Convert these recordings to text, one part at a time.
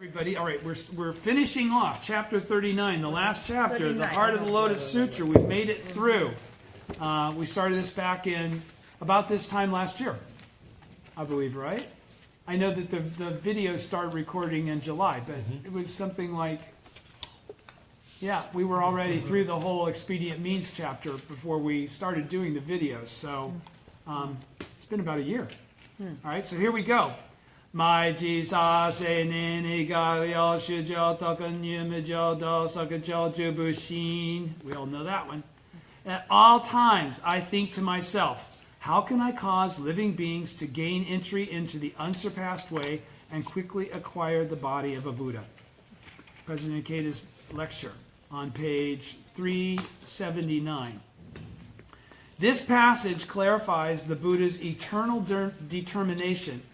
Everybody, all right, we're finishing off chapter 39, the last chapter, 39. the heart of the Lotus Sutra. We've made it through. We started this back in about this time last year, I believe, right? I know that the videos started recording in July, but it was something like, yeah, we were already through the whole expedient means chapter before we started doing the videos. So it's been about a year. All right, so here we go. My Jesus, we all know that one. At all times, I think to myself, how can I cause living beings to gain entry into the unsurpassed way and quickly acquire the body of a Buddha? President Ikeda's lecture on page 379. This passage clarifies the Buddha's eternal determination,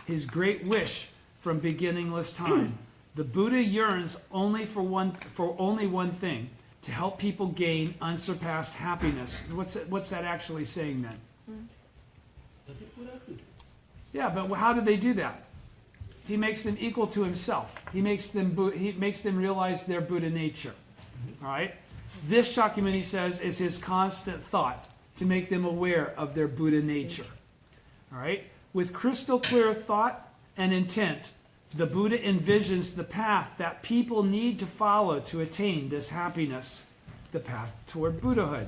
his great wish from beginningless time. The Buddha yearns only for only one thing, to help people gain unsurpassed happiness. What's that actually saying then? Yeah, but how do they do that? He makes them equal to himself. He makes them realize their Buddha nature. All right? This, Shakyamuni says, is his constant thought, to make them aware of their Buddha nature. All right? With crystal clear thought and intent, the Buddha envisions the path that people need to follow to attain this happiness, the path toward Buddhahood.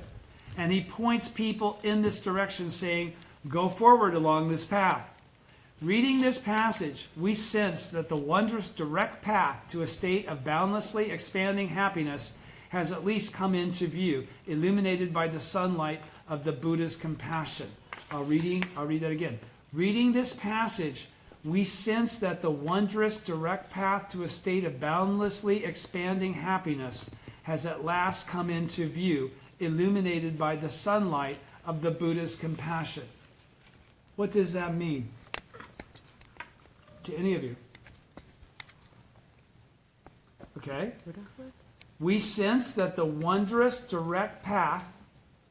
And he points people in this direction, saying, go forward along this path. Reading this passage, we sense that the wondrous direct path to a state of boundlessly expanding happiness has at least come into view, illuminated by the sunlight of the Buddha's compassion. I'll read that again. Reading this passage, we sense that the wondrous direct path to a state of boundlessly expanding happiness has at last come into view, illuminated by the sunlight of the Buddha's compassion. What does that mean to any of you? Okay? We sense that the wondrous direct path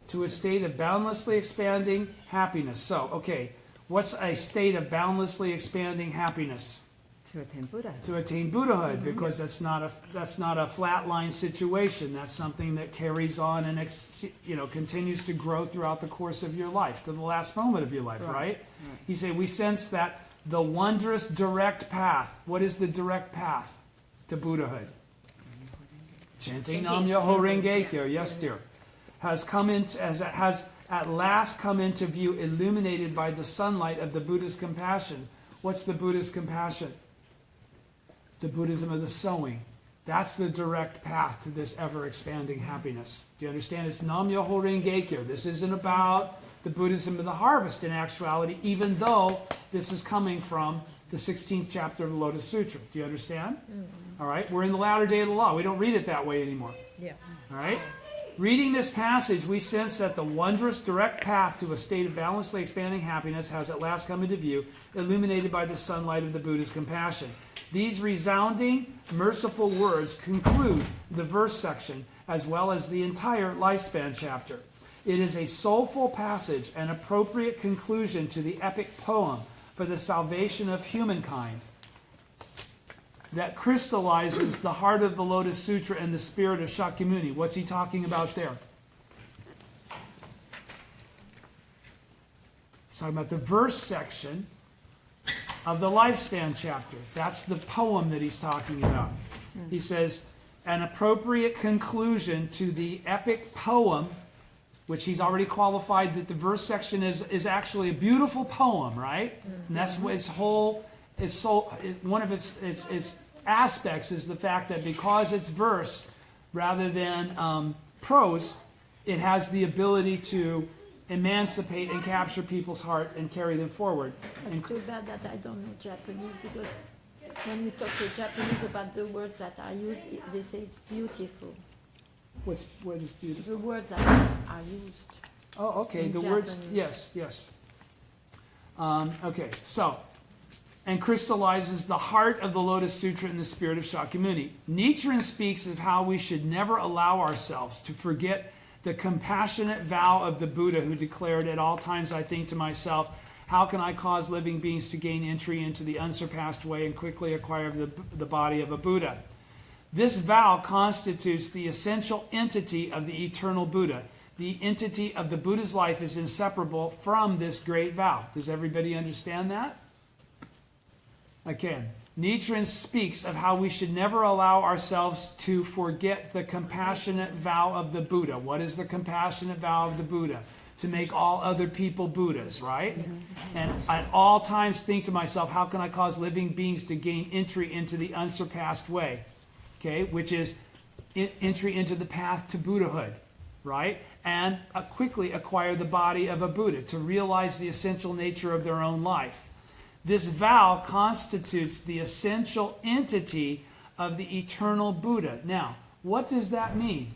to a state of boundlessly expanding happiness. So, okay, what's a state of boundlessly expanding happiness? To attain Buddhahood. To attain Buddhahood, because that's not a flatline situation. That's something that carries on and continues to grow throughout the course of your life, to the last moment of your life, right? He said, we sense that the wondrous direct path. What is the direct path to Buddhahood? Chanting Nam Myoho Renge Kyo, yes dear, has at last come into view, illuminated by the sunlight of the Buddha's compassion. What's the Buddha's compassion? The Buddhism of the sowing. That's the direct path to this ever-expanding happiness. Do you understand? It's Nam Myoho Renge Kyo. This isn't about the Buddhism of the harvest in actuality, even though this is coming from the 16th chapter of the Lotus Sutra. Do you understand? All right? We're in the latter day of the law. We don't read it that way anymore. Yeah. All right? Reading this passage, we sense that the wondrous direct path to a state of boundlessly expanding happiness has at last come into view, illuminated by the sunlight of the Buddha's compassion. These resounding, merciful words conclude the verse section as well as the entire lifespan chapter. It is a soulful passage, an appropriate conclusion to the epic poem for the salvation of humankind that crystallizes the heart of the Lotus Sutra and the spirit of Shakyamuni. What's he talking about there? He's talking about the verse section of the lifespan chapter. That's the poem that he's talking about. He says, an appropriate conclusion to the epic poem, which he's already qualified that the verse section is actually a beautiful poem, right? And that's what one of its aspects is the fact that because it's verse rather than prose, it has the ability to emancipate and capture people's heart and carry them forward. It's too bad that I don't know Japanese, because when you talk to Japanese about the words that are used, they say it's beautiful. What is beautiful? The words that are used. Oh, okay. The words, yes. Okay, so, and crystallizes the heart of the Lotus Sutra in the spirit of Shakyamuni. Nichiren speaks of how we should never allow ourselves to forget the compassionate vow of the Buddha, who declared, at all times I think to myself, how can I cause living beings to gain entry into the unsurpassed way and quickly acquire the body of a Buddha? This vow constitutes the essential entity of the eternal Buddha. The entity of the Buddha's life is inseparable from this great vow. Does everybody understand that? Again, Nichiren speaks of how we should never allow ourselves to forget the compassionate vow of the Buddha. What is the compassionate vow of the Buddha? To make all other people Buddhas, right? And at all times think to myself, how can I cause living beings to gain entry into the unsurpassed way? Okay, which is entry into the path to Buddhahood, right? And quickly acquire the body of a Buddha, to realize the essential nature of their own life. This vow constitutes the essential entity of the eternal Buddha. Now, what does that mean?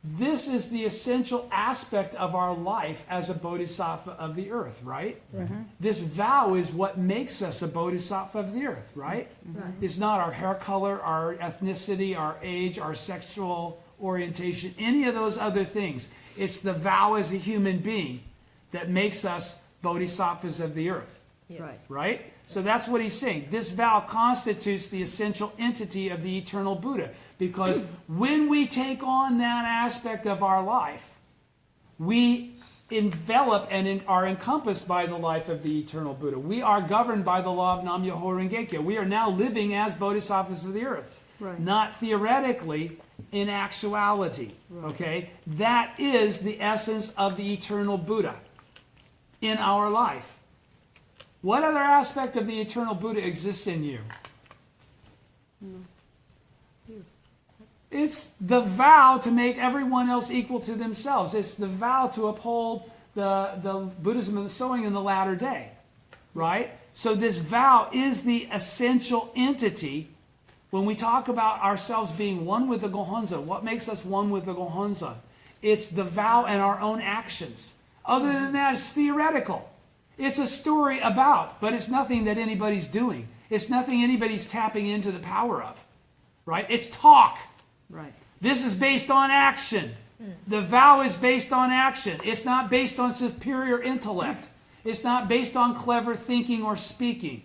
This is the essential aspect of our life as a bodhisattva of the earth, right? Mm-hmm. This vow is what makes us a bodhisattva of the earth, right? Mm-hmm. It's not our hair color, our ethnicity, our age, our sexual orientation, any of those other things. It's the vow as a human being that makes us bodhisattvas of the earth. Yes. Right? So that's what he's saying. This vow constitutes the essential entity of the eternal Buddha. Because when we take on that aspect of our life, we envelop and are encompassed by the life of the eternal Buddha. We are governed by the law of Nam-myoho Renge-kyo. We are now living as bodhisattvas of the earth. Right. Not theoretically, in actuality. Right. Okay? That is the essence of the eternal Buddha in our life. What other aspect of the eternal Buddha exists in you? It's the vow to make everyone else equal to themselves. It's the vow to uphold the Buddhism of the Sowing in the latter day. Right? So this vow is the essential entity. When we talk about ourselves being one with the Gohonzon, what makes us one with the Gohonzon? It's the vow and our own actions. Other than that, it's theoretical. It's a story about, but it's nothing that anybody's doing. It's nothing anybody's tapping into the power of. Right? It's talk. Right. This is based on action. The vow is based on action. It's not based on superior intellect. It's not based on clever thinking or speaking.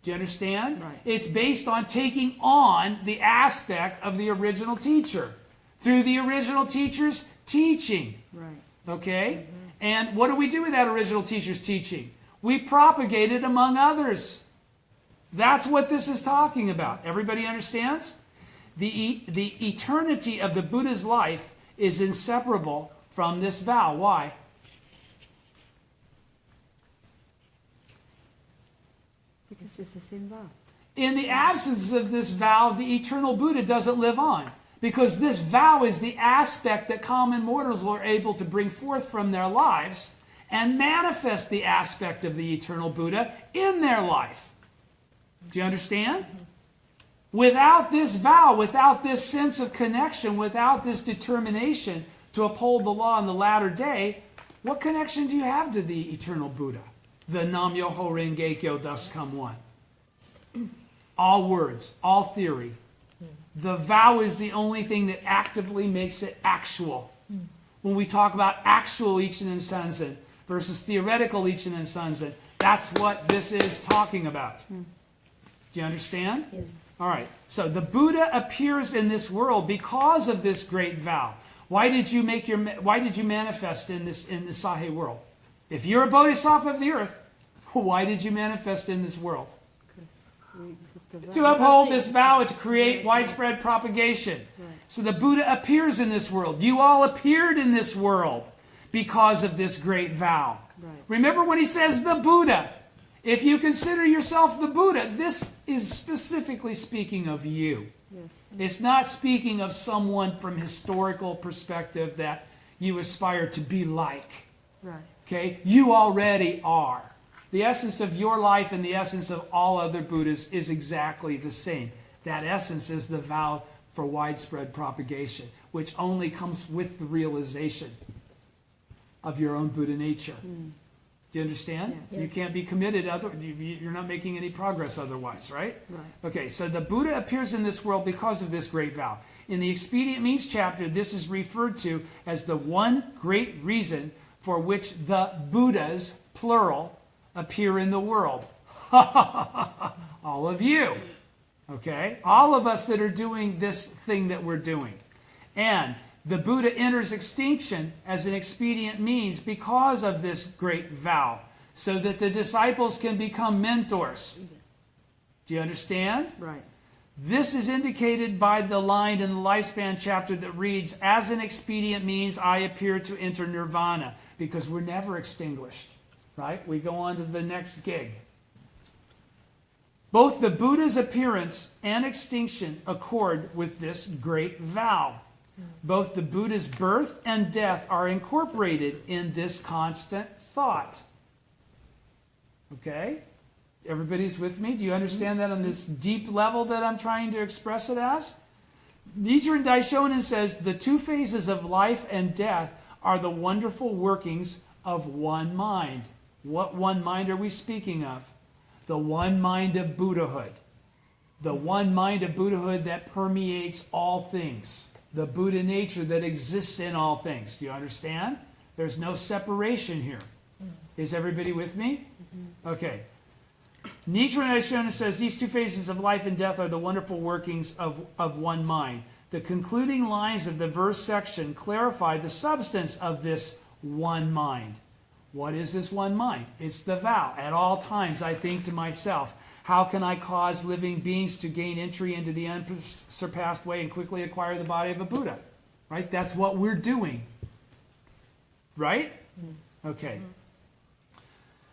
Do you understand? Right. It's based on taking on the aspect of the original teacher through the original teacher's teaching. Right. Okay? Mm-hmm. And what do we do with that original teacher's teaching? We propagate it among others. That's what this is talking about. Everybody understands? The eternity of the Buddha's life is inseparable from this vow. Why? Because it's the same vow. In the absence of this vow, the eternal Buddha doesn't live on. Because this vow is the aspect that common mortals are able to bring forth from their lives and manifest the aspect of the eternal Buddha in their life. Do you understand? Without this vow, without this sense of connection, without this determination to uphold the law in the latter day, what connection do you have to the eternal Buddha? The Nam-myoho Renge-kyo, thus come one. All words, all theory. The vow is the only thing that actively makes it actual. When we talk about actual Ichinen Sanzen versus theoretical Ichinen Sanzen, that's what this is talking about. Do you understand? Yes. All right. So the Buddha appears in this world because of this great vow. Why did you manifest in the Sahe world? If you're a bodhisattva of the earth, why did you manifest in this world? To uphold this vow and to create widespread propagation. Right. So the Buddha appears in this world. You all appeared in this world because of this great vow. Right. Remember when he says the Buddha. If you consider yourself the Buddha, this is specifically speaking of you. Yes. It's not speaking of someone from historical perspective that you aspire to be like. Right. Okay? You already are. The essence of your life and the essence of all other Buddhas is exactly the same. That essence is the vow for widespread propagation, which only comes with the realization of your own Buddha nature. Do you understand? Yes. You can't be committed. You're not making any progress otherwise, right? Right. Okay, so the Buddha appears in this world because of this great vow. In the Expedient Means chapter, this is referred to as the one great reason for which the Buddhas, plural, appear in the world. All of you. Okay? All of us that are doing this thing that we're doing. And the Buddha enters extinction as an expedient means because of this great vow, so that the disciples can become mentors. Do you understand? Right. This is indicated by the line in the Lifespan chapter that reads, as an expedient means I appear to enter nirvana, because we're never extinguished. Right? We go on to the next gig. Both the Buddha's appearance and extinction accord with this great vow. Both the Buddha's birth and death are incorporated in this constant thought. Okay? Everybody's with me? Do you understand that on this deep level that I'm trying to express it as? Nichiren Daishonin says, the two phases of life and death are the wonderful workings of one mind. What one mind are we speaking of? The one mind of Buddhahood. The one mind of Buddhahood that permeates all things. The Buddha nature that exists in all things. Do you understand? There's no separation here. Is everybody with me? Okay. Nichiren Daishonin says these two phases of life and death are the wonderful workings of one mind. The concluding lines of the verse section clarify the substance of this one mind. What is this one mind? It's the vow. At all times I think to myself, how can I cause living beings to gain entry into the unsurpassed way and quickly acquire the body of a Buddha? Right? That's what we're doing. Right? Okay.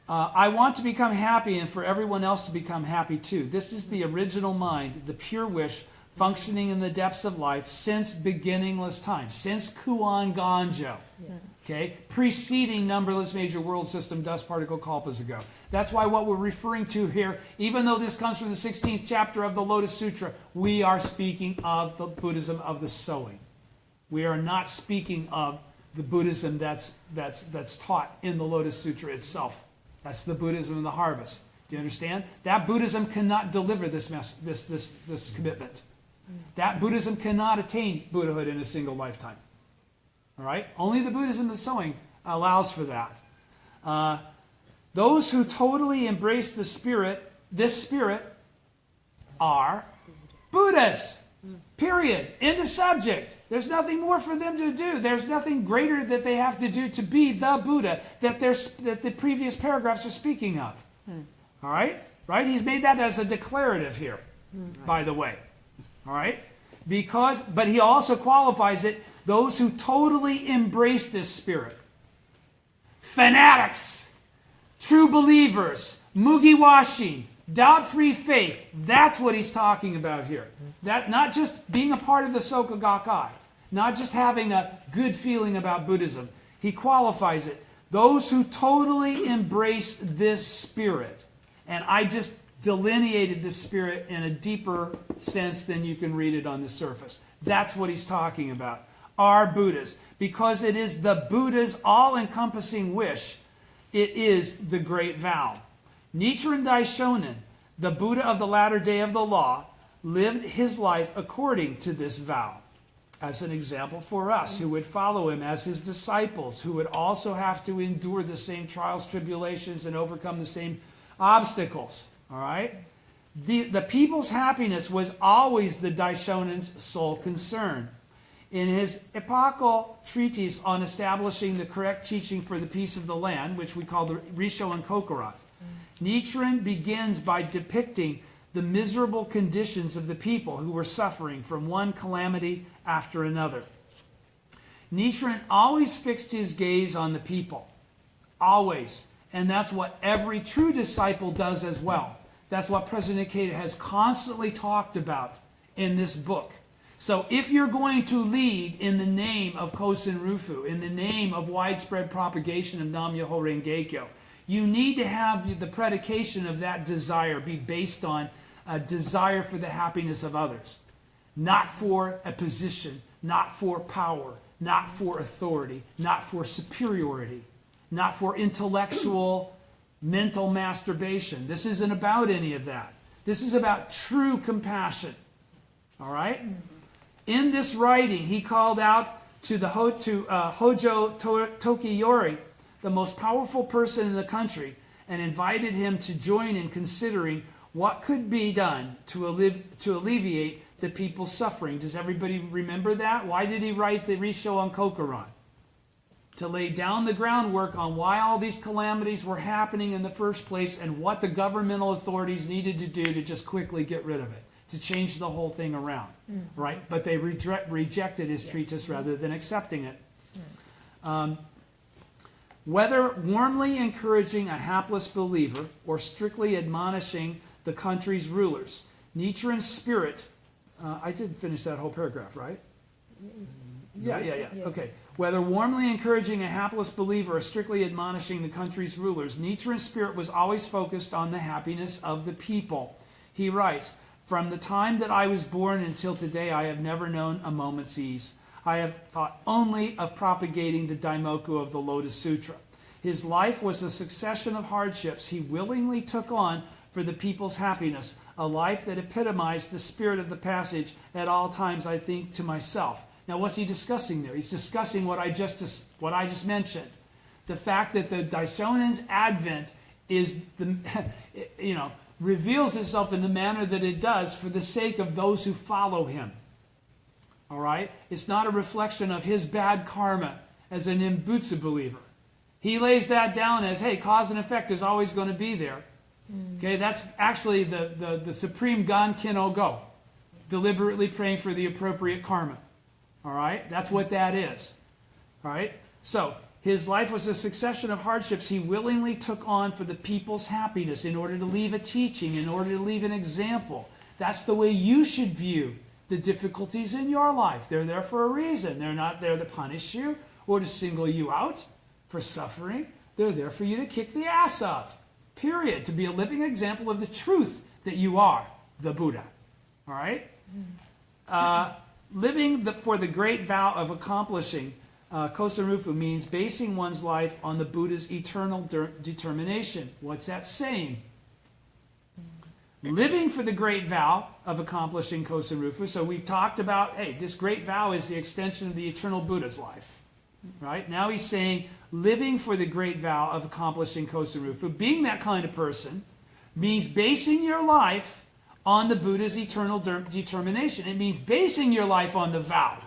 I want to become happy and for everyone else to become happy too. This is the original mind, the pure wish, functioning in the depths of life since beginningless time, since Kuan Ganjo. Yes. Okay, preceding numberless major world system dust particle kalpas ago. That's why what we're referring to here, even though this comes from the 16th chapter of the Lotus Sutra, we are speaking of the Buddhism of the sowing. We are not speaking of the Buddhism that's taught in the Lotus Sutra itself. That's the Buddhism of the harvest. Do you understand? That Buddhism cannot deliver this commitment. That Buddhism cannot attain Buddhahood in a single lifetime. All right? Only the Buddhism of the sowing allows for that. Those who totally embrace this spirit, are Buddhists. Period. End of subject. There's nothing more for them to do. There's nothing greater that they have to do to be the Buddha that the previous paragraphs are speaking of. All right? Right? He's made that as a declarative here, by the way. All right? But he also qualifies it, those who totally embrace this spirit. Fanatics, true believers, mugiwashi, doubt-free faith. That's what he's talking about here. That not just being a part of the Soka Gakkai, not just having a good feeling about Buddhism. He qualifies it. Those who totally embrace this spirit. And I just delineated this spirit in a deeper sense than you can read it on the surface. That's what he's talking about. Are Buddhas. Because it is the Buddha's all-encompassing wish. It is the great vow. Nichiren Daishonin, the Buddha of the latter day of the law, lived his life according to this vow. As an example for us who would follow him as his disciples, who would also have to endure the same trials, tribulations, and overcome the same obstacles. All right? The people's happiness was always the Daishonin's sole concern. In his epochal treatise on establishing the correct teaching for the peace of the land, which we call the Risho and Kokorat, Nichiren begins by depicting the miserable conditions of the people who were suffering from one calamity after another. Nichiren always fixed his gaze on the people. Always. And that's what every true disciple does as well. That's what President Ikeda has constantly talked about in this book. So if you're going to lead in the name of Kosen Rufu, in the name of widespread propagation of Nam-myoho Renge-kyo, you need to have the predication of that desire be based on a desire for the happiness of others. Not for a position, not for power, not for authority, not for superiority. not for intellectual, mental masturbation. This isn't about any of that. This is about true compassion. All right? In this writing, he called out to Hojo Tokiyori, the most powerful person in the country, and invited him to join in considering what could be done to alleviate the people's suffering. Does everybody remember that? Why did he write the Risho on Kokoran? To lay down the groundwork on why all these calamities were happening in the first place and what the governmental authorities needed to do to just quickly get rid of it, to change the whole thing around, right? But they rejected his treatise rather than accepting it. Whether warmly encouraging a hapless believer or strictly admonishing the country's rulers, Nichiren's spirit, I did finish that whole paragraph, right? Yeah. Yes. Okay. Whether warmly encouraging a hapless believer or strictly admonishing the country's rulers, Nichiren's spirit was always focused on the happiness of the people. He writes, "From the time that I was born until today, I have never known a moment's ease. I have thought only of propagating the Daimoku of the Lotus Sutra. His life was a succession of hardships he willingly took on for the people's happiness, a life that epitomized the spirit of the passage. At all times I think to myself." Now what's he discussing there? He's discussing what I just mentioned. The fact that the Daishonin's advent is reveals itself in the manner that it does for the sake of those who follow him. All right? It's not a reflection of his bad karma as an Nembutsu believer. He lays that down as, hey, cause and effect is always going to be there. Okay, that's actually the supreme Gankin Ogo, deliberately praying for the appropriate karma. All right? That's what that is. All right? So, his life was a succession of hardships he willingly took on for the people's happiness in order to leave a teaching, in order to leave an example. That's the way you should view the difficulties in your life. They're there for a reason. They're not there to punish you or to single you out for suffering. They're there for you to kick the ass of. Period. To be a living example of the truth that you are the Buddha. All right? Living for the great vow of accomplishing Kosen-rufu means basing one's life on the Buddha's eternal determination. What's that saying? Living for the great vow of accomplishing Kosen-rufu. So we've talked about, hey, this great vow is the extension of the eternal Buddha's life. Right? Now he's saying, living for the great vow of accomplishing Kosen-rufu, being that kind of person, means basing your life on the Buddha's eternal determination. It means basing your life on the vow.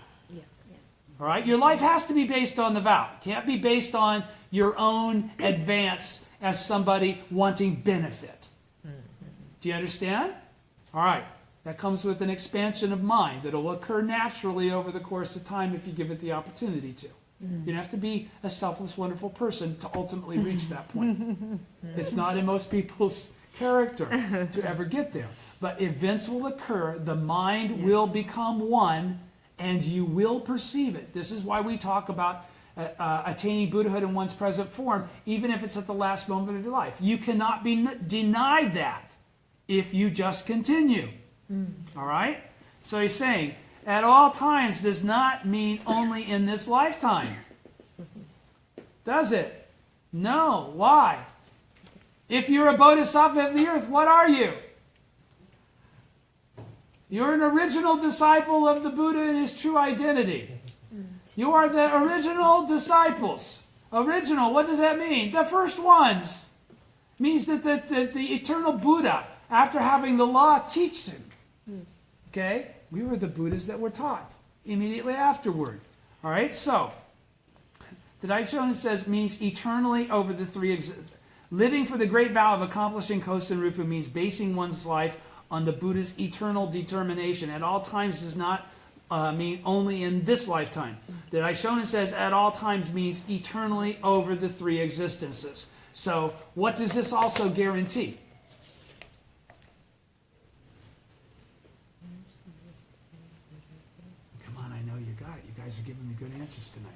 All right? Your life has to be based on the vow. It can't be based on your own advance as somebody wanting benefit. Do you understand? All right. That comes with an expansion of mind that will occur naturally over the course of time if you give it the opportunity to. You don't have to be a selfless, wonderful person to ultimately reach that point. It's not in most people's character to ever get there. But events will occur, the mind will become one, and you will perceive it. This is why we talk about attaining Buddhahood in one's present form, even if it's at the last moment of your life. You cannot be denied that if you just continue. All right? So he's saying, at all times does not mean only in this lifetime. Does it? No. Why? If you're a bodhisattva of the earth, what are you? You're an original disciple of the Buddha in his true identity. You are the original disciples. Original, what does that mean? The first ones. It means that the eternal Buddha, after having the law, teach him. Okay? We were the Buddhas that were taught immediately afterward. All right? So, the Daishonin says means eternally over the three. Living for the great vow of accomplishing Kosen-rufu means basing one's life on the Buddha's eternal determination. At all times does not mean only in this lifetime. The Daishonin says at all times means eternally over the three existences. So, what does this also guarantee? Come on, I know you got it. You guys are giving me good answers tonight.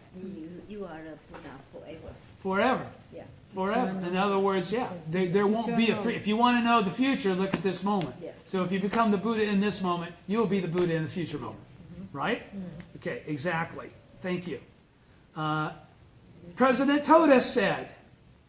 You are a Buddha forever. Forever. Yeah. Forever. In other words, yeah, there won't be if you want to know the future, look at this moment. Yeah. So if you become the Buddha in this moment, you will be the Buddha in the future moment. Right? Okay, exactly. Thank you. President Toda said,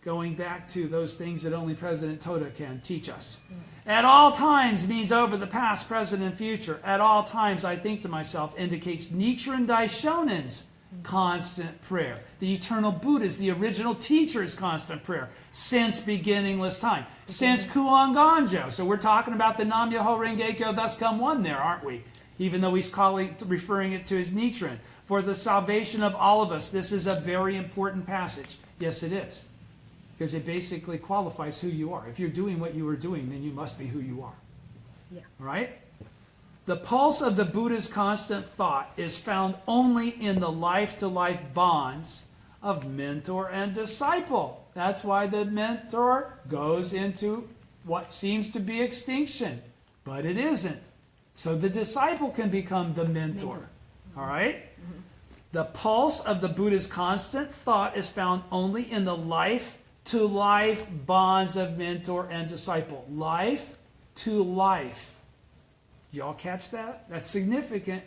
going back to those things that only President Toda can teach us. At all times means over the past, present, and future. At all times, I think to myself, indicates Nichiren Daishonen's constant prayer. The eternal Buddha's, the original teacher's constant prayer since beginningless time. Since Kuan Ganjo. So we're talking about the Nam Myoho Renge Kyo, thus come one there, aren't we? Even though he's referring it to as Nichiren. For the salvation of all of us. This is a very important passage. Yes, it is. Because it basically qualifies who you are. If you're doing what you were doing, then you must be who you are. Yeah. All right? The pulse of the Buddha's constant thought is found only in the life-to-life bonds of mentor and disciple. That's why the mentor goes into what seems to be extinction, but it isn't. So the disciple can become the mentor. All right? Mm-hmm. The pulse of the Buddha's constant thought is found only in the life-to-life bonds of mentor and disciple. Life to life. Y'all catch that? That's significant.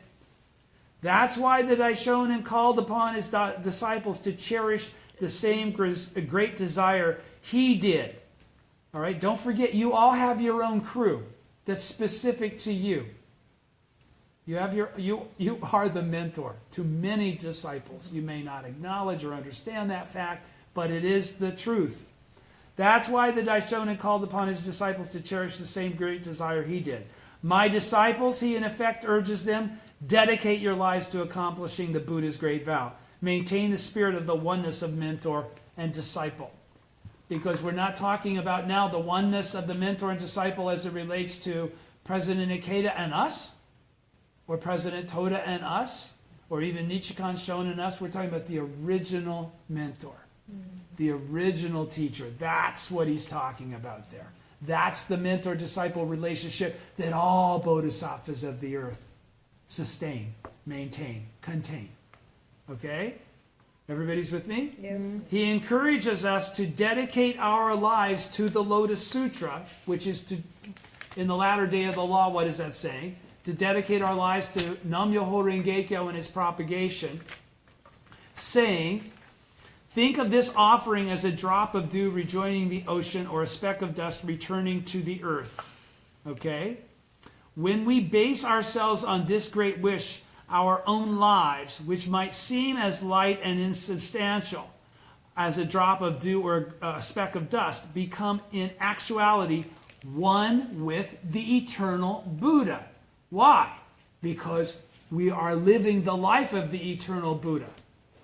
That's why the Daishonin called upon his disciples to cherish the same great desire he did. All right? Don't forget, you all have your own crew that's specific to you. You are the mentor to many disciples. You may not acknowledge or understand that fact, but it is the truth. That's why the Daishonin called upon his disciples to cherish the same great desire he did. My disciples, he in effect urges them, dedicate your lives to accomplishing the Buddha's great vow. Maintain the spirit of the oneness of mentor and disciple. Because we're not talking about now the oneness of the mentor and disciple as it relates to President Ikeda and us, or President Toda and us, or even Nichikan Shonin and us. We're talking about the original mentor, the original teacher. That's what he's talking about there. That's the mentor-disciple relationship that all bodhisattvas of the earth sustain, maintain, contain. Okay? Everybody's with me? Yes. He encourages us to dedicate our lives to the Lotus Sutra, which is to, in the latter day of the law, what is that saying? To dedicate our lives to Nam Myoho Renge Kyo and his propagation, saying, think of this offering as a drop of dew rejoining the ocean or a speck of dust returning to the earth. Okay? When we base ourselves on this great wish, our own lives, which might seem as light and insubstantial as a drop of dew or a speck of dust, become in actuality one with the eternal Buddha. Why? Because we are living the life of the eternal Buddha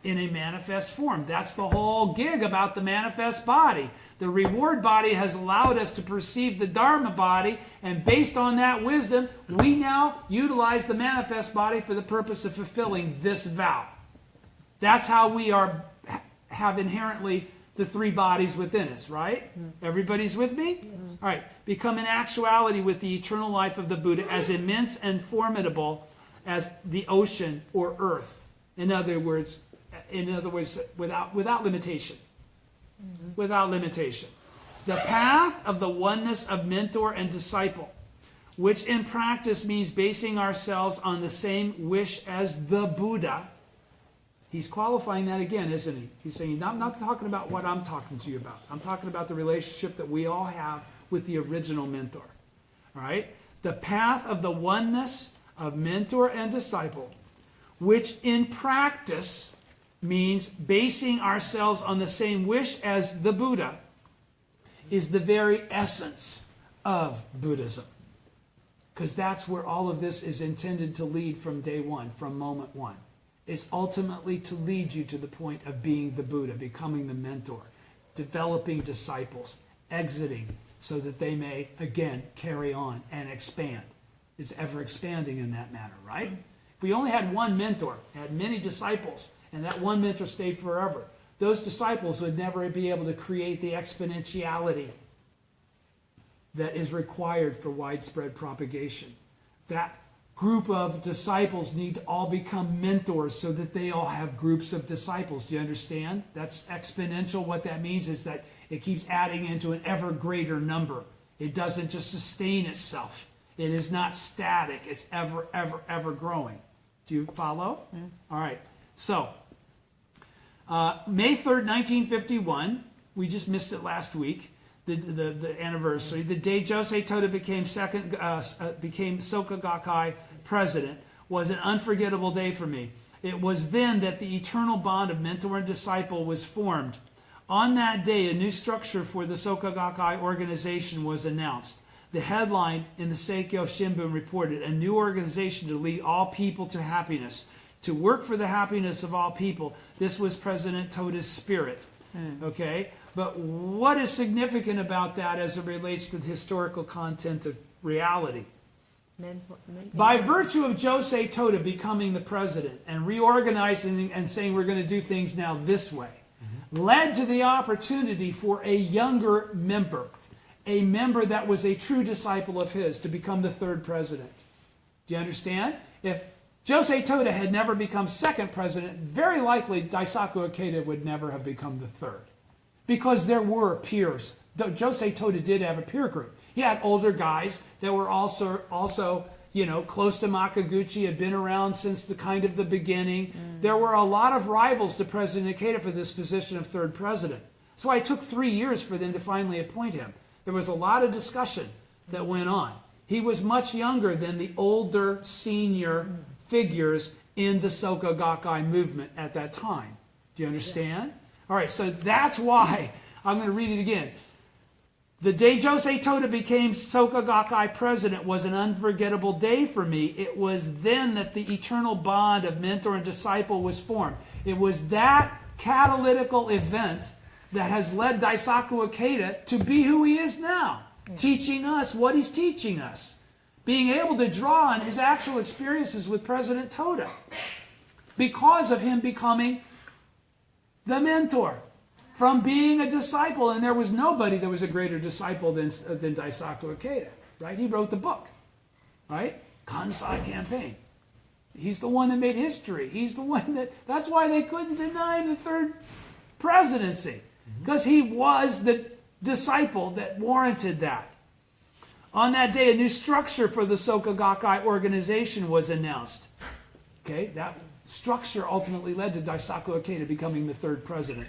in a manifest form. That's the whole gig about the manifest body. The reward body has allowed us to perceive the Dharma body, and based on that wisdom, we now utilize the manifest body for the purpose of fulfilling this vow. That's how we have inherently the three bodies within us, right? Everybody's with me? All right. Become in actuality with the eternal life of the Buddha as immense and formidable as the ocean or earth. In other words, without limitation. Without limitation. The path of the oneness of mentor and disciple, which in practice means basing ourselves on the same wish as the Buddha. He's qualifying that again, isn't he? He's saying, I'm not talking about what I'm talking to you about. I'm talking about the relationship that we all have with the original mentor. All right? The path of the oneness of mentor and disciple, which in practice means basing ourselves on the same wish as the Buddha, is the very essence of Buddhism. Because that's where all of this is intended to lead from day one, from moment one. Is ultimately to lead you to the point of being the Buddha, becoming the mentor, developing disciples, exiting so that they may, again, carry on and expand. It's ever expanding in that manner, right? If we only had one mentor, had many disciples, and that one mentor stayed forever, those disciples would never be able to create the exponentiality that is required for widespread propagation. That group of disciples need to all become mentors so that they all have groups of disciples. Do you understand? That's exponential. What that means is that it keeps adding into an ever greater number. It doesn't just sustain itself. It is not static. It's ever, ever, ever growing. Do you follow? All right. So, May 3rd, 1951, we just missed it last week, the anniversary. The day Josei Toda became Soka Gakkai president was an unforgettable day for me. It was then that the eternal bond of mentor and disciple was formed. On that day, a new structure for the Soka Gakkai organization was announced. The headline in the Seikyo Shimbun reported, a new organization to lead all people to happiness, to work for the happiness of all people. This was President Toda's spirit. Okay? But what is significant about that as it relates to the historical content of reality? By virtue of Josei Toda becoming the president and reorganizing and saying we're going to do things now this way, led to the opportunity for a younger member, a member that was a true disciple of his, to become the third president. Do you understand? If Josei Toda had never become second president, very likely Daisaku Ikeda would never have become the third. Because there were peers. Josei Toda did have a peer group. He had older guys that were also close to Makaguchi, had been around since the beginning. There were a lot of rivals to President Ikeda for this position of third president. That's why it took 3 years for them to finally appoint him. There was a lot of discussion that went on. He was much younger than the older senior figures in the Soka Gakkai movement at that time. Do you understand? All right, so that's why, I'm going to read it again. The day Josei Toda became Soka Gakkai president was an unforgettable day for me. It was then that the eternal bond of mentor and disciple was formed. It was that catalytical event that has led Daisaku Ikeda to be who he is now, teaching us what he's teaching us, being able to draw on his actual experiences with President Toda because of him becoming the mentor. From being a disciple, and there was nobody that was a greater disciple than Daisaku Ikeda, right? He wrote the book, right? Kansai Campaign. He's the one that made history. He's the one that's why they couldn't deny him the third presidency, because he was the disciple that warranted that. On that day, a new structure for the Soka Gakkai organization was announced. Okay, that structure ultimately led to Daisaku Ikeda becoming the third president.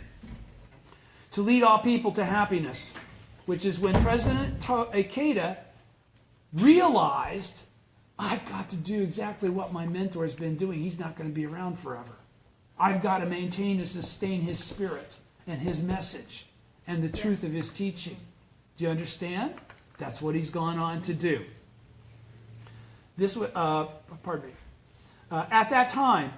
To lead all people to happiness, which is when President Ikeda realized, I've got to do exactly what my mentor has been doing. He's not going to be around forever. I've got to maintain and sustain his spirit and his message and the truth of his teaching. Do you understand? That's what he's gone on to do. This, pardon me. At that time,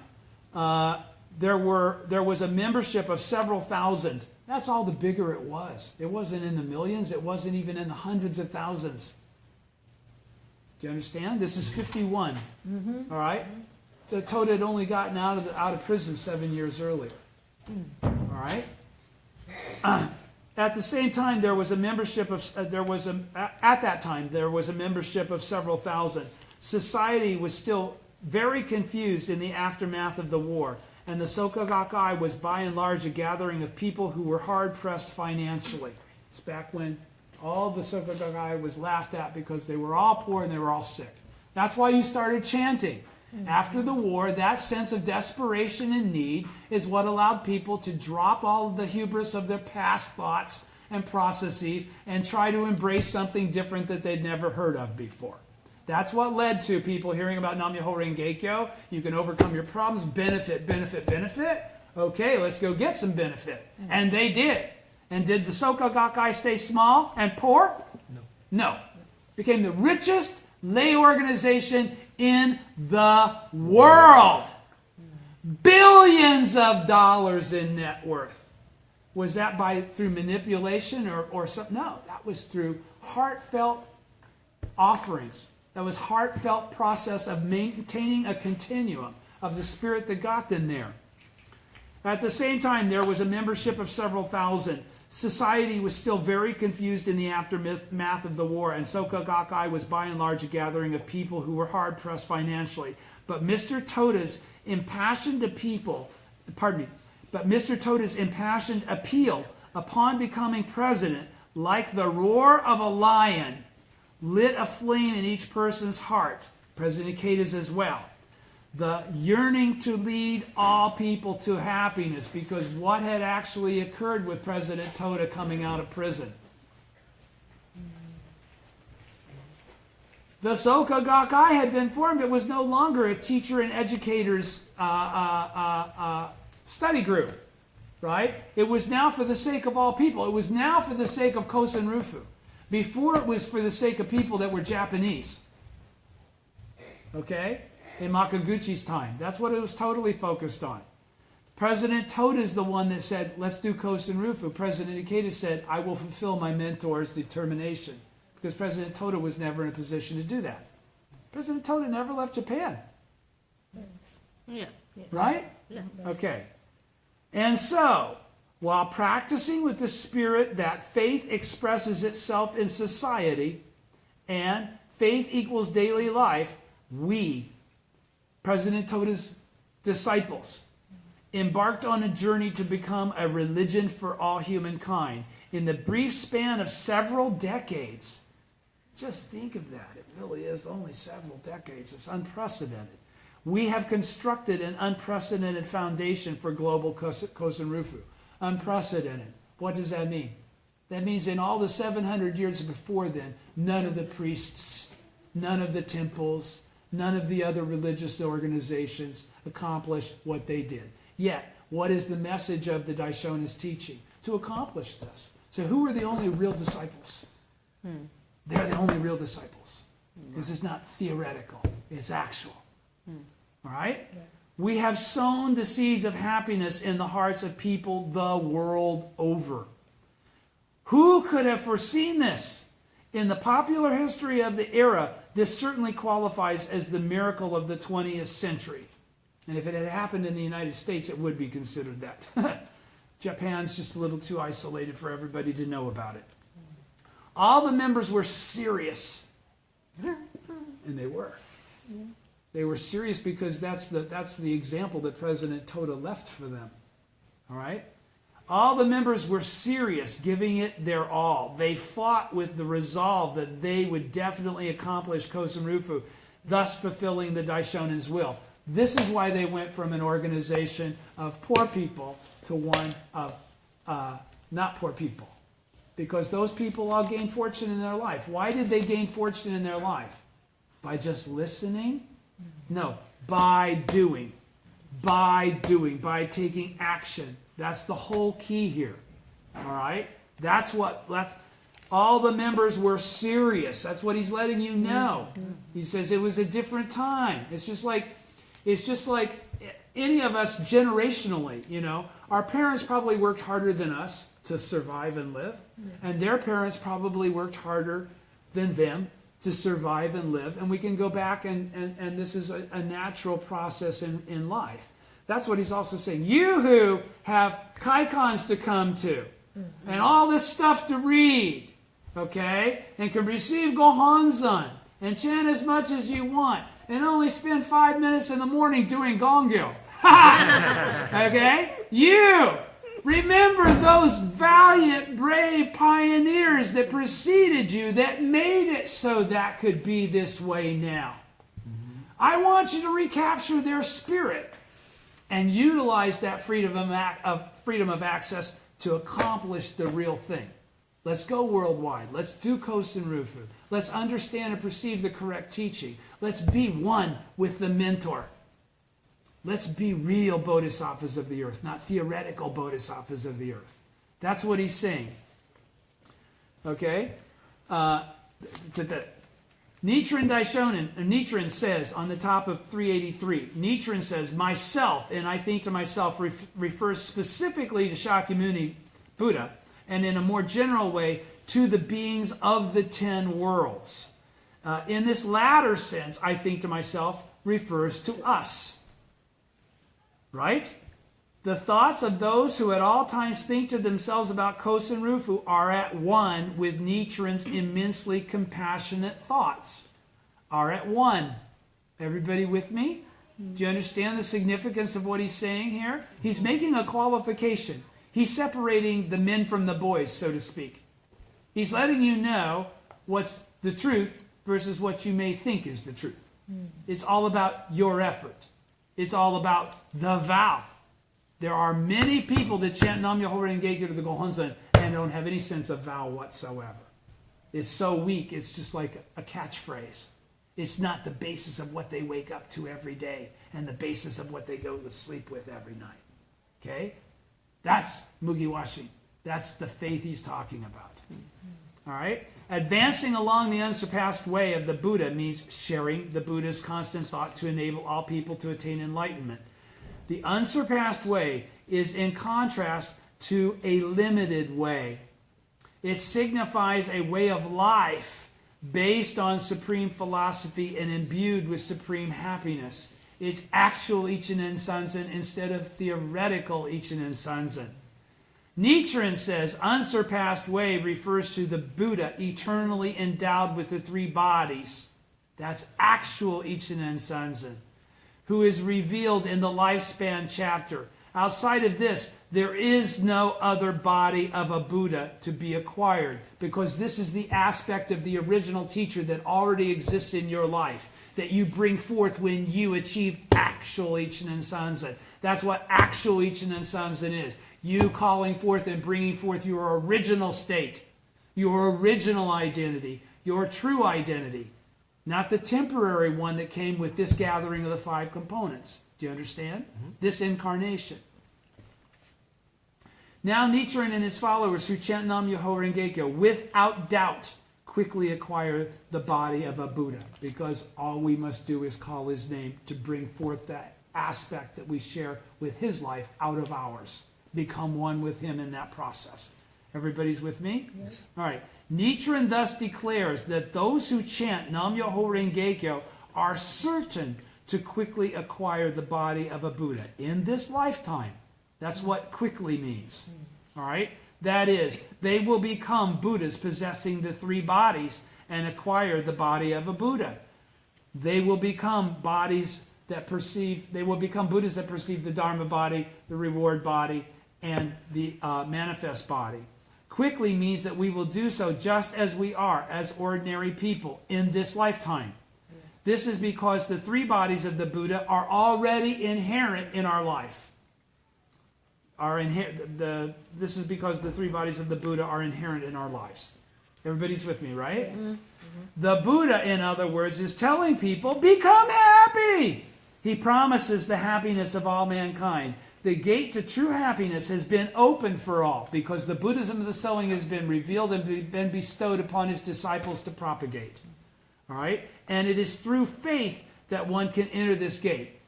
there was a membership of several thousand. That's all the bigger it was. It wasn't in the millions. It wasn't even in the hundreds of thousands. Do you understand? This is 51. All right? So Toda had only gotten out of prison 7 years earlier. All right? At the same time, there was a membership of several thousand. Society was still very confused in the aftermath of the war. And the Soka Gakkai was by and large a gathering of people who were hard-pressed financially. It's back when all the Soka Gakkai was laughed at because they were all poor and they were all sick. That's why you started chanting. After the war, that sense of desperation and need is what allowed people to drop all of the hubris of their past thoughts and processes and try to embrace something different that they'd never heard of before. That's what led to people hearing about Nam-myoho Renge-kyo. You can overcome your problems. Benefit, benefit, benefit. Okay, let's go get some benefit. And they did. And did the Soka Gakkai stay small and poor? No. Became the richest lay organization in the world. Billions of dollars in net worth. Was that through manipulation or something? No, that was through heartfelt offerings. That was heartfelt process of maintaining a continuum of the spirit that got them there. At the same time, there was a membership of several thousand. Society was still very confused in the aftermath of the war, and Soka Gakkai was by and large a gathering of people who were hard-pressed financially. But Mr. Toda's impassioned appeal upon becoming president, like the roar of a lion, lit a flame in each person's heart, President Ikeda's as well. the yearning to lead all people to happiness, because what had actually occurred with President Toda coming out of prison? The Soka Gakkai had been formed. It was no longer a teacher and educators study group, right? It was now for the sake of all people. It was now for the sake of Kosen Rufu. Before, it was for the sake of people that were Japanese. Okay? In Makaguchi's time. That's what it was totally focused on. President Toda is the one that said, let's do Kosen Rufu. President Ikeda said, I will fulfill my mentor's determination. Because President Toda was never in a position to do that. President Toda never left Japan. Yeah. Right? Yeah. Okay. And so, while practicing with the spirit that faith expresses itself in society, and faith equals daily life, we, President Toda's disciples, embarked on a journey to become a religion for all humankind. In the brief span of several decades, just think of that. It really is only several decades. It's unprecedented. We have constructed an unprecedented foundation for global Kosen Rufu. Unprecedented. What does that mean? That means in all the 700 years before then, none of the priests, none of the temples, none of the other religious organizations accomplished what they did. Yet, what is the message of the Daishonin's teaching? To accomplish this. So who are the only real disciples? They're the only real disciples. Because it's not theoretical. It's actual. All right? Yeah. We have sown the seeds of happiness in the hearts of people the world over. Who could have foreseen this? In the popular history of the era, this certainly qualifies as the miracle of the 20th century. And if it had happened in the United States, it would be considered that. Japan's just a little too isolated for everybody to know about it. All the members were serious. And they were. They were serious because that's the example that President Toda left for them. All right? All the members were serious, giving it their all. They fought with the resolve that they would definitely accomplish Kosen Rufu, thus fulfilling the Daishonin's will. This is why they went from an organization of poor people to one of not poor people. Because those people all gained fortune in their life. Why did they gain fortune in their life? By just listening? No, by doing. By doing, by taking action. That's the whole key here. All right? That's all the members were serious. That's what he's letting you know. He says it was a different time. It's just like any of us generationally, you know. Our parents probably worked harder than us to survive and live. And their parents probably worked harder than them to survive and live. And we can go back and this is a natural process in life. That's what he's also saying. You who have kaikons to come to and all this stuff to read, okay, and can receive Gohanzan and chant as much as you want and only spend 5 minutes in the morning doing Gongyo. Okay? You remember those valiant, brave pioneers that preceded you that made it so that could be this way now. I want you to recapture their spirit and utilize that freedom of access to accomplish the real thing. Let's go worldwide. Let's do Kosen Rufu. Let's understand and perceive the correct teaching. Let's be one with the mentor. Let's be real bodhisattvas of the earth, not theoretical bodhisattvas of the earth. That's what he's saying. Okay? Nichiren Daishonin, Nichiren says on the top of 383, Nichiren says, myself, and I think to myself, refers specifically to Shakyamuni Buddha, and in a more general way, to the beings of the 10 worlds. In this latter sense, I think to myself, refers to us. Right? The thoughts of those who at all times think to themselves about Kosen Rufu are at one with Nichiren's immensely compassionate thoughts. Are at one. Everybody with me? Do you understand the significance of what he's saying here? He's making a qualification. He's separating the men from the boys, so to speak. He's letting you know what's the truth versus what you may think is the truth. It's all about your effort. It's all about the vow. There are many people that chant Nam Myoho Renge Kyo to the Gohonzon and don't have any sense of vow whatsoever. It's so weak, it's just like a catchphrase. It's not the basis of what they wake up to every day and the basis of what they go to sleep with every night. Okay? That's Mugiwashi. That's the faith he's talking about. All right? Advancing along the unsurpassed way of the Buddha means sharing the Buddha's constant thought to enable all people to attain enlightenment. The unsurpassed way is in contrast to a limited way. It signifies a way of life based on supreme philosophy and imbued with supreme happiness. It's actual Ichinen Sanzen instead of theoretical Ichinen Sanzen. Nichiren says unsurpassed way refers to the Buddha eternally endowed with the three bodies. That's actual Ichinen Sanzen, who is revealed in the lifespan chapter. Outside of this, there is no other body of a Buddha to be acquired, because this is the aspect of the original teacher that already exists in your life, that you bring forth when you achieve actual Ichinen Sanzen. That's what actual Ichinen Sanzen is. You calling forth and bringing forth your original state, your original identity, your true identity, not the temporary one that came with this gathering of the five components. Do you understand? Mm-hmm. This incarnation. Now Nichiren and his followers who chant Nam Myoho Renge Kyo without doubt quickly acquire the body of a Buddha, because all we must do is call his name to bring forth that aspect that we share with his life out of ours. Become one with him in that process. Everybody's with me? Yes. All right. Nichiren thus declares that those who chant Nam Myoho Renge Kyo are certain to quickly acquire the body of a Buddha in this lifetime. That's what quickly means. All right? That is, they will become Buddhas possessing the three bodies and acquire the body of a Buddha. They will become Buddhas that perceive the Dharma body, the reward body, and the manifest body. Quickly means that we will do so just as we are, as ordinary people in this lifetime. This is because the three bodies of the Buddha are already inherent in our life. This is because the three bodies of the Buddha are inherent in our lives. Everybody's with me, right? Mm-hmm. The Buddha, in other words, is telling people, become happy. He promises the happiness of all mankind. The gate to true happiness has been opened for all, because the Buddhism of the sowing has been revealed and been bestowed upon his disciples to propagate. All right? And it is through faith that one can enter this gate.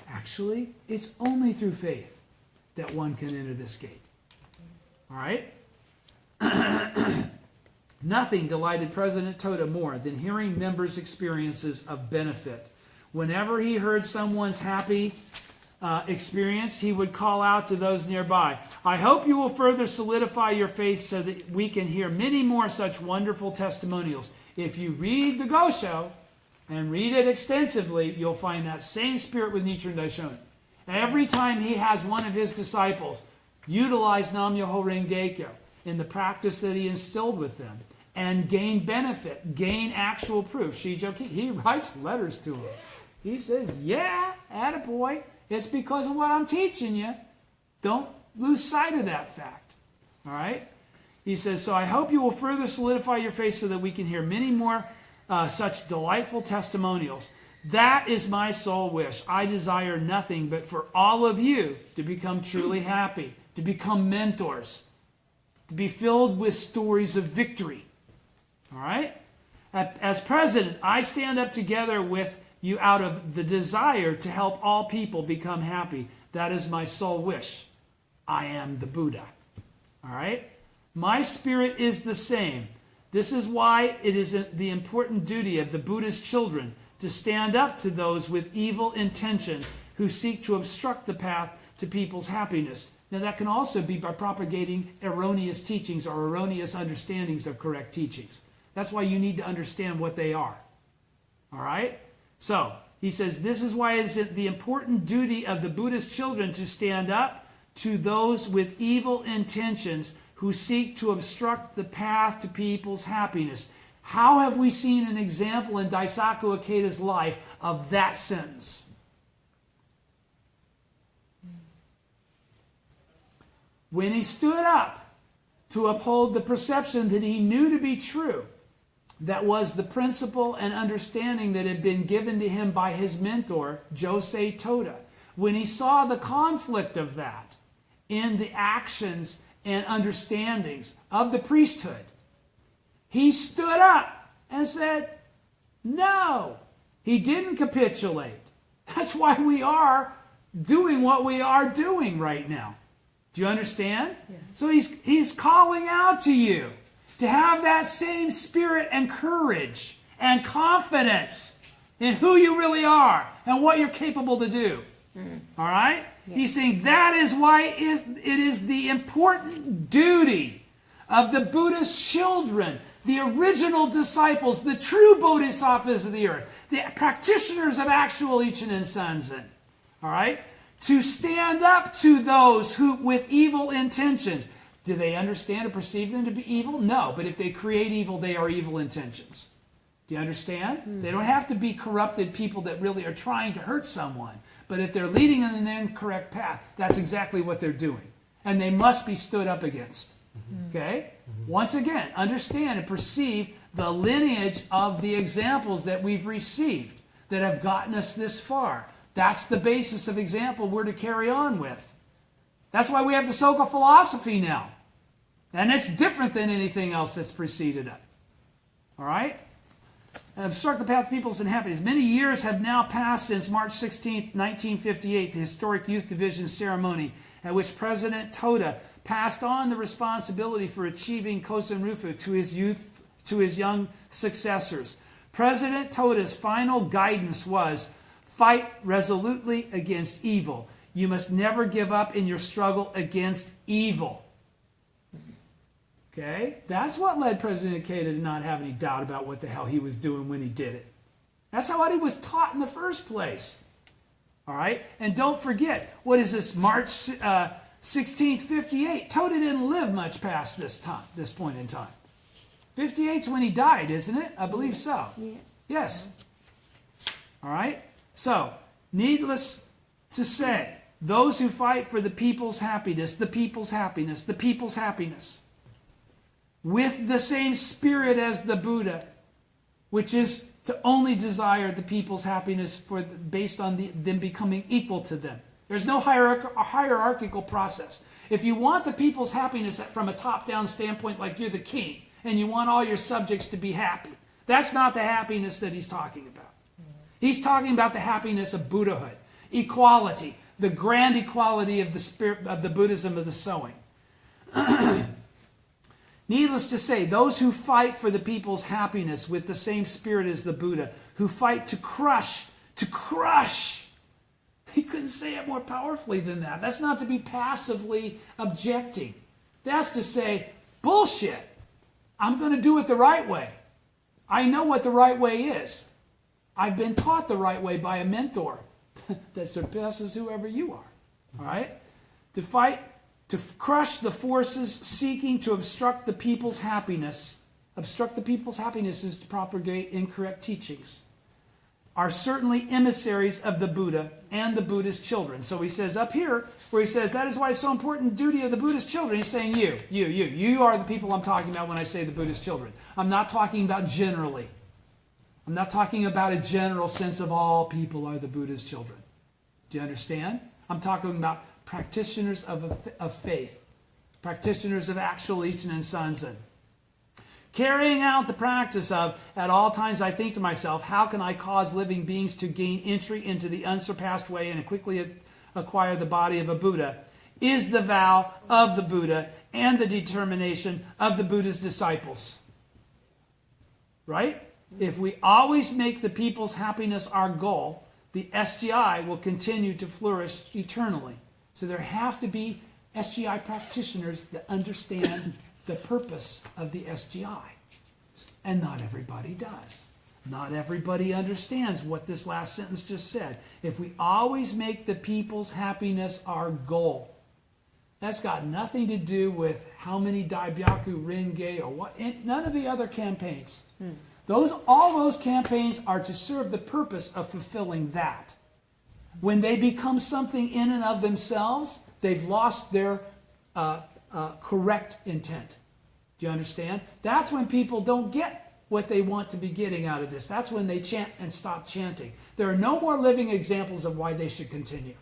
Actually, it's only through faith that one can enter this gate. All right? Nothing delighted President Toda more than hearing members' experiences of benefit. Whenever he heard someone's happy experience, he would call out to those nearby, I hope you will further solidify your faith so that we can hear many more such wonderful testimonials. If you read the Gosho and read it extensively, you'll find that same spirit with Nichiren Daishonin. Every time he has one of his disciples utilize Nam Myoho Renge Kyo in the practice that he instilled with them and gain benefit, gain actual proof. Shijoki, he writes letters to him. He says, yeah, attaboy, it's because of what I'm teaching you. Don't lose sight of that fact. All right? He says, so I hope you will further solidify your faith so that we can hear many more such delightful testimonials. That is my sole wish. I desire nothing but for all of you to become truly happy, to become mentors, to be filled with stories of victory. All right? As president, I stand up together with you out of the desire to help all people become happy. That is my sole wish. I am the Buddha. All right? My spirit is the same. This is why it is the important duty of the Buddha's children to stand up to those with evil intentions who seek to obstruct the path to people's happiness. Now that can also be by propagating erroneous teachings or erroneous understandings of correct teachings. That's why you need to understand what they are. All right? So, he says, this is why it is the important duty of the Buddhist children to stand up to those with evil intentions who seek to obstruct the path to people's happiness. How have we seen an example in Daisaku Ikeda's life of that sentence? when he stood up to uphold the perception that he knew to be true, that was the principle and understanding that had been given to him by his mentor, Josei Toda. When he saw the conflict of that in the actions and understandings of the priesthood, he stood up and said, no. He didn't capitulate. That's why we are doing what we are doing right now. Do you understand? Yes. So he's calling out to you to have that same spirit and courage and confidence in who you really are and what you're capable to do. All right? Yeah. He's saying that is why it is the important duty of the Buddha's children, the original disciples, the true bodhisattvas of the earth, the practitioners of actual Ichiren Sanzen, all right, to stand up to those who with evil intentions. Do they understand or perceive them to be evil? No, but if they create evil, they are evil intentions. Do you understand? Mm-hmm. They don't have to be corrupted people that really are trying to hurt someone. But if they're leading in an incorrect path, that's exactly what they're doing. And they must be stood up against. Okay? Once again, understand and perceive the lineage of the examples that we've received that have gotten us this far. That's the basis of example we're to carry on with. That's why we have the Soka philosophy now. And it's different than anything else that's preceded it. All right? Obstruct the path of people's and happiness. Many years have now passed since March 16th, 1958, the historic Youth Division ceremony at which President Toda passed on the responsibility for achieving Kosen Rufu to his young successors. President Toda's final guidance was, fight resolutely against evil. You must never give up in your struggle against evil. Okay? That's what led President Ikeda to not have any doubt about what the hell he was doing when he did it. That's how he was taught in the first place. All right? And don't forget, what is this, March 16th, 58? Toda didn't live much past this point in time. 58's when he died, isn't it? I believe so. Yeah. Yes. All right? So, needless to say, those who fight for the people's happiness, the people's happiness, the people's happiness, with the same spirit as the Buddha, which is to only desire the people's happiness based on them becoming equal to them. There's no hierarchical process. If you want the people's happiness from a top-down standpoint, like you're the king, and you want all your subjects to be happy, that's not the happiness that he's talking about. He's talking about the happiness of Buddhahood, equality, the grand equality of the spirit of the Buddhism of the sowing. Needless to say, those who fight for the people's happiness with the same spirit as the Buddha, who fight to crush, he couldn't say it more powerfully than that. That's not to be passively objecting. That's to say, bullshit. I'm going to do it the right way. I know what the right way is. I've been taught the right way by a mentor that surpasses whoever you are. All right? To fight, to crush the forces seeking to obstruct the people's happiness. Obstruct the people's happiness is to propagate incorrect teachings. Are certainly emissaries of the Buddha and the Buddha's children. So he says up here, where he says, that is why it's so important, duty of the Buddha's children. He's saying you are the people I'm talking about when I say the Buddha's children. I'm not talking about generally. I'm not talking about a general sense of all people are the Buddha's children. Do you understand? I'm talking about practitioners of faith, practitioners of actual Ichiren Sanzen. Carrying out the practice of, at all times I think to myself, how can I cause living beings to gain entry into the unsurpassed way and quickly acquire the body of a Buddha, is the vow of the Buddha and the determination of the Buddha's disciples. Right? If we always make the people's happiness our goal, the SGI will continue to flourish eternally. So there have to be SGI practitioners that understand the purpose of the SGI. And not everybody does. Not everybody understands what this last sentence just said. If we always make the people's happiness our goal, that's got nothing to do with how many Daibyaku, Renge, or what, none of the other campaigns. All those campaigns are to serve the purpose of fulfilling that. When they become something in and of themselves, they've lost their correct intent. Do you understand? That's when people don't get what they want to be getting out of this. That's when they chant and stop chanting. There are no more living examples of why they should continue.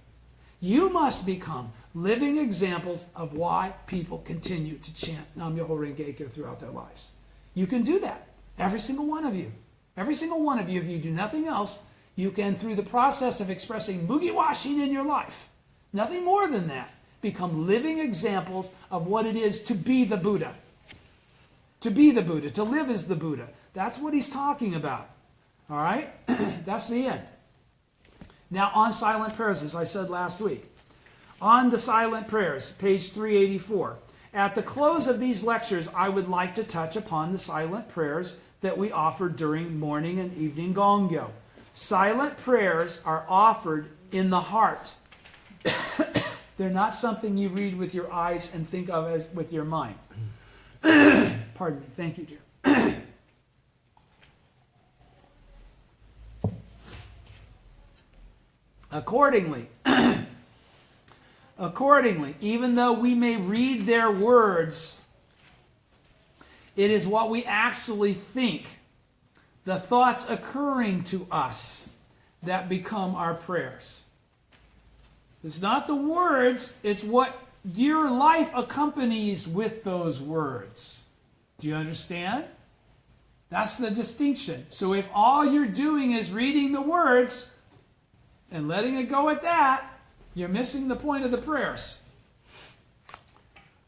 You must become living examples of why people continue to chant Nam Myoho Renge Kyo throughout their lives. You can do that. Every single one of you. Every single one of you, if you do nothing else, you can, through the process of expressing mugiwashin in your life, nothing more than that, become living examples of what it is to be the Buddha. To be the Buddha, to live as the Buddha. That's what he's talking about. All right? That's the end. Now, on silent prayers, as I said last week. On the silent prayers, page 384. At the close of these lectures, I would like to touch upon the silent prayers that we offer during morning and evening gongyo. Silent prayers are offered in the heart. They're not something you read with your eyes and think of as with your mind. Pardon me. Thank you, dear. Accordingly, even though we may read their words, it is what we actually think, the thoughts occurring to us, that become our prayers. It's not the words, it's what your life accompanies with those words. Do you understand? That's the distinction. So if all you're doing is reading the words and letting it go at that, you're missing the point of the prayers.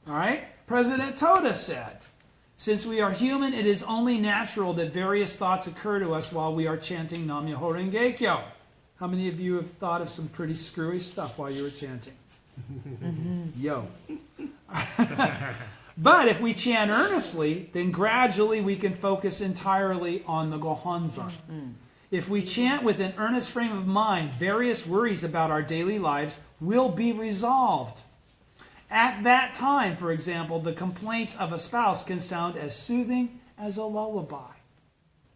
All right? President Toda said, since we are human, it is only natural that various thoughts occur to us while we are chanting Nam Myoho Renge Kyo. How many of you have thought of some pretty screwy stuff while you were chanting? Yo. But if we chant earnestly, then gradually we can focus entirely on the Gohonzon. If we chant with an earnest frame of mind, various worries about our daily lives will be resolved. At that time, for example, the complaints of a spouse can sound as soothing as a lullaby,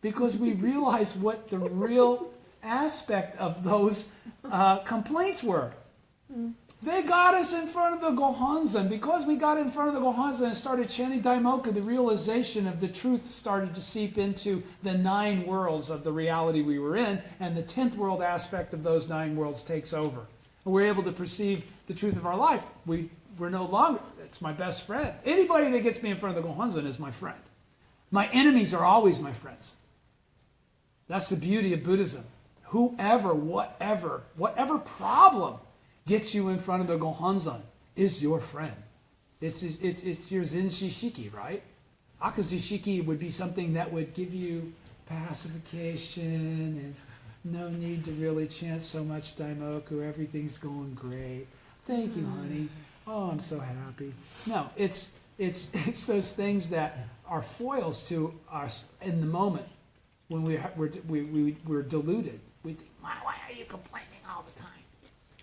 because we realize what the real aspect of those complaints were. They got us in front of the Gohonzon. Because we got in front of the Gohonzon and started chanting Daimoku, the realization of the truth started to seep into the 9 worlds of the reality we were in, and the 10th world aspect of those 9 worlds takes over. And we're able to perceive the truth of our life. We're no longer, it's my best friend. Anybody that gets me in front of the Gohonzon is my friend. My enemies are always my friends. That's the beauty of Buddhism. Whoever, whatever problem gets you in front of the Gohonzon is your friend. It's your Zen Shishiki, right? Akazishiki would be something that would give you pacification and no need to really chant so much Daimoku. Everything's going great. Thank you, honey. Oh, I'm so happy. No, it's those things that are foils to us in the moment when we're deluded. We think, why are you complaining all the time?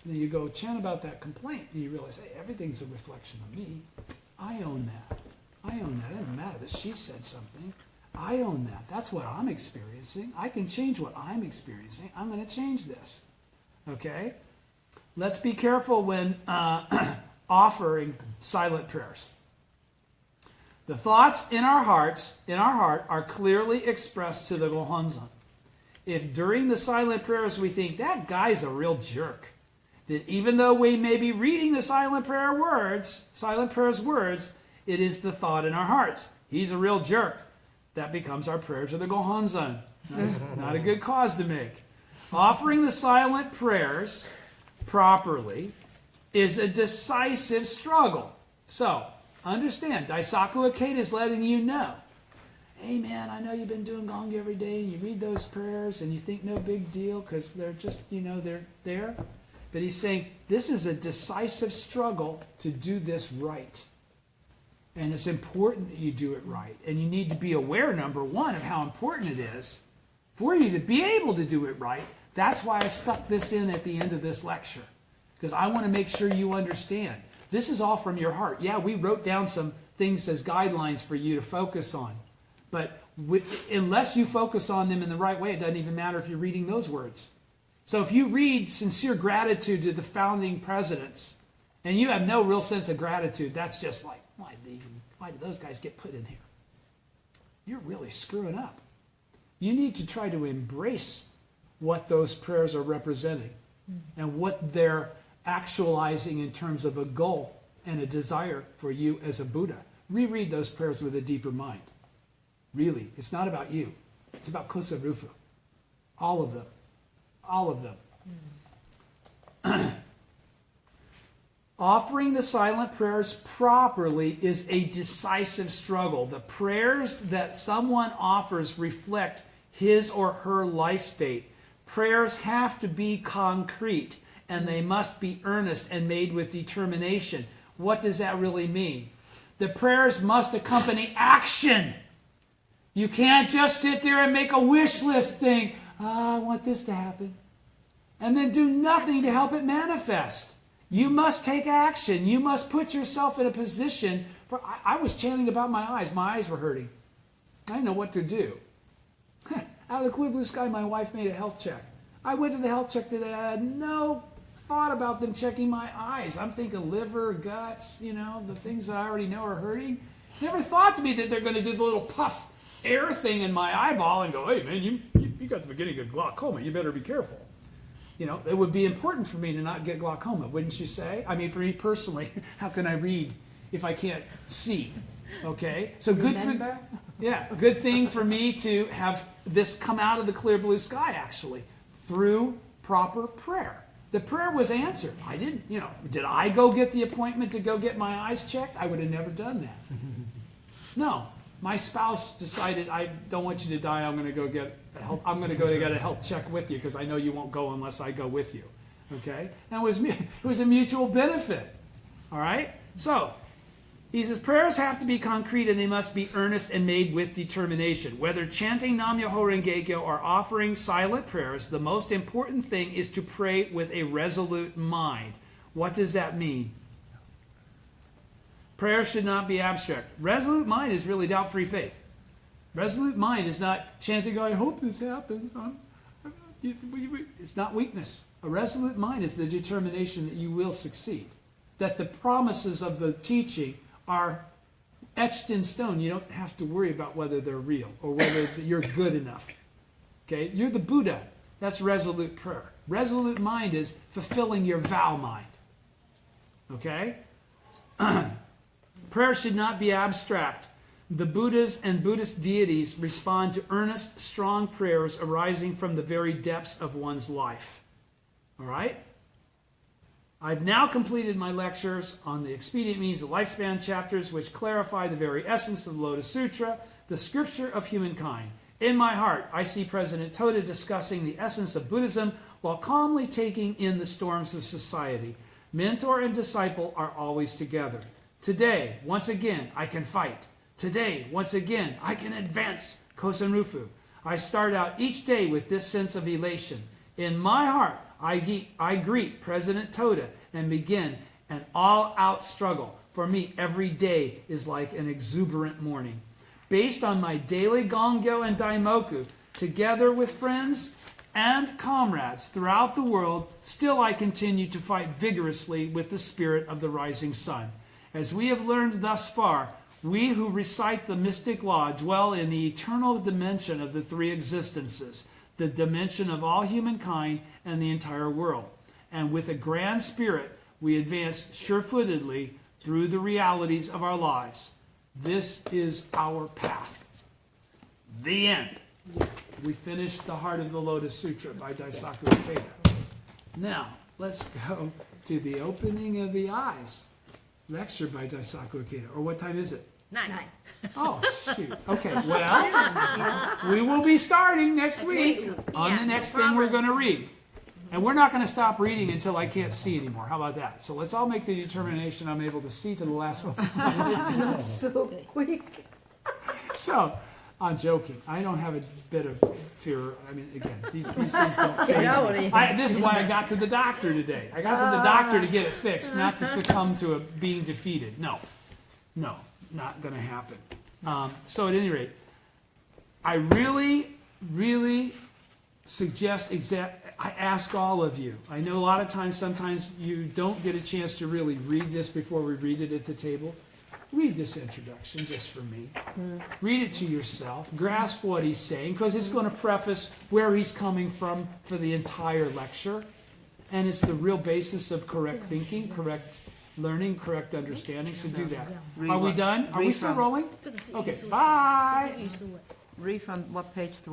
And then you go chant about that complaint, and you realize, hey, everything's a reflection of me. I own that. It doesn't matter that she said something. I own that. That's what I'm experiencing. I can change what I'm experiencing. I'm going to change this. Okay? Let's be careful when offering silent prayers. The thoughts in our heart are clearly expressed to the Gohonzon. If during the silent prayers we think, that guy's a real jerk, then even though we may be reading the silent prayer's words, it is the thought in our hearts. He's a real jerk. That becomes our prayer to the Gohonzon. Not a good cause to make. Offering the silent prayers properly is a decisive struggle. So, understand, Daisaku Ikeda is letting you know, hey man, I know you've been doing gongyo every day and you read those prayers and you think no big deal because they're just, they're there. But he's saying this is a decisive struggle to do this right. And it's important that you do it right. And you need to be aware, number one, of how important it is for you to be able to do it right. That's why I stuck this in at the end of this lecture. Because I want to make sure you understand. This is all from your heart. Yeah, we wrote down some things as guidelines for you to focus on. But unless you focus on them in the right way, it doesn't even matter if you're reading those words. So if you read sincere gratitude to the founding presidents and you have no real sense of gratitude, that's just like, why did those guys get put in here? You're really screwing up. You need to try to embrace what those prayers are representing and what they're actualizing in terms of a goal and a desire for you as a Buddha. Reread those prayers with a deeper mind. Really, it's not about you. It's about Kosa Rufu. All of them. All of them. Offering the silent prayers properly is a decisive struggle. The prayers that someone offers reflect his or her life state. Prayers have to be concrete, and they must be earnest and made with determination. What does that really mean? The prayers must accompany action. You can't just sit there and make a wish list thing. I want this to happen. And then do nothing to help it manifest. You must take action. You must put yourself in a position. I was chanting about my eyes. My eyes were hurting. I didn't know what to do. Out of the clear blue sky, my wife made a health check. I went to the health check today. I had no thought about them checking my eyes. I'm thinking liver, guts, the things that I already know are hurting. Never thought to me that they're going to do the little puff air thing in my eyeball and go, hey, man, you got the beginning of glaucoma. You better be careful. It would be important for me to not get glaucoma, wouldn't you say? I mean, for me personally, how can I read if I can't see? Okay? So good good thing for me to have this come out of the clear blue sky, actually, through proper prayer. The prayer was answered. I didn't, did I go get the appointment to go get my eyes checked? I would have never done that. No. My spouse decided, I don't want you to die. I'm going to go get a health check with you because I know you won't go unless I go with you. Okay? And it was a mutual benefit. All right? So, he says, prayers have to be concrete and they must be earnest and made with determination. Whether chanting Nam-myoho Renge-kyo or offering silent prayers, the most important thing is to pray with a resolute mind. What does that mean? Prayer should not be abstract. Resolute mind is really doubt-free faith. Resolute mind is not chanting, I hope this happens. It's not weakness. A resolute mind is the determination that you will succeed. That the promises of the teaching are etched in stone. You don't have to worry about whether they're real or whether you're good enough. Okay? You're the Buddha. That's resolute prayer. Resolute mind is fulfilling your vow mind. Okay? Prayer should not be abstract. The Buddhas and Buddhist deities respond to earnest, strong prayers arising from the very depths of one's life. All right? I've now completed my lectures on the expedient means of lifespan chapters, which clarify the very essence of the Lotus Sutra, the scripture of humankind. In my heart, I see President Toda discussing the essence of Buddhism while calmly taking in the storms of society. Mentor and disciple are always together. Today, once again, I can fight. Today, once again, I can advance Kosen Rufu. I start out each day with this sense of elation. In my heart, I greet President Toda and begin an all-out struggle. For me, every day is like an exuberant morning. Based on my daily Gongyo and Daimoku, together with friends and comrades throughout the world, still I continue to fight vigorously with the spirit of the rising sun. As we have learned thus far, we who recite the mystic law dwell in the eternal dimension of the three existences, the dimension of all humankind and the entire world. And with a grand spirit, we advance sure-footedly through the realities of our lives. This is our path. The end. We finished The Heart of the Lotus Sutra by Daisaku Ikeda. Now, let's go to the opening of the eyes. Lecture by Daisaku Ikeda. Or what time is it? 9. Oh, shoot. Okay, well, we will be starting next week on the next thing we're going to read. And we're not going to stop reading until I can't see anymore. How about that? So let's all make the determination I'm able to see to the last one. Not so quick. So, I'm joking. I don't have a bit of fear. I mean, again, these things don't faze me. This is why I got to the doctor today. I got to the doctor to get it fixed, not to succumb to being defeated. No, not going to happen. So at any rate, I really, really suggest I ask all of you. I know a lot of times, sometimes you don't get a chance to really read this before we read it at the table. Read this introduction just for me. Read it to yourself. Grasp what he's saying, because it's going to preface where he's coming from for the entire lecture. And it's the real basis of correct thinking, correct learning, correct understanding. So do that. Are we done? Are we still rolling? Okay, bye. Read from what page to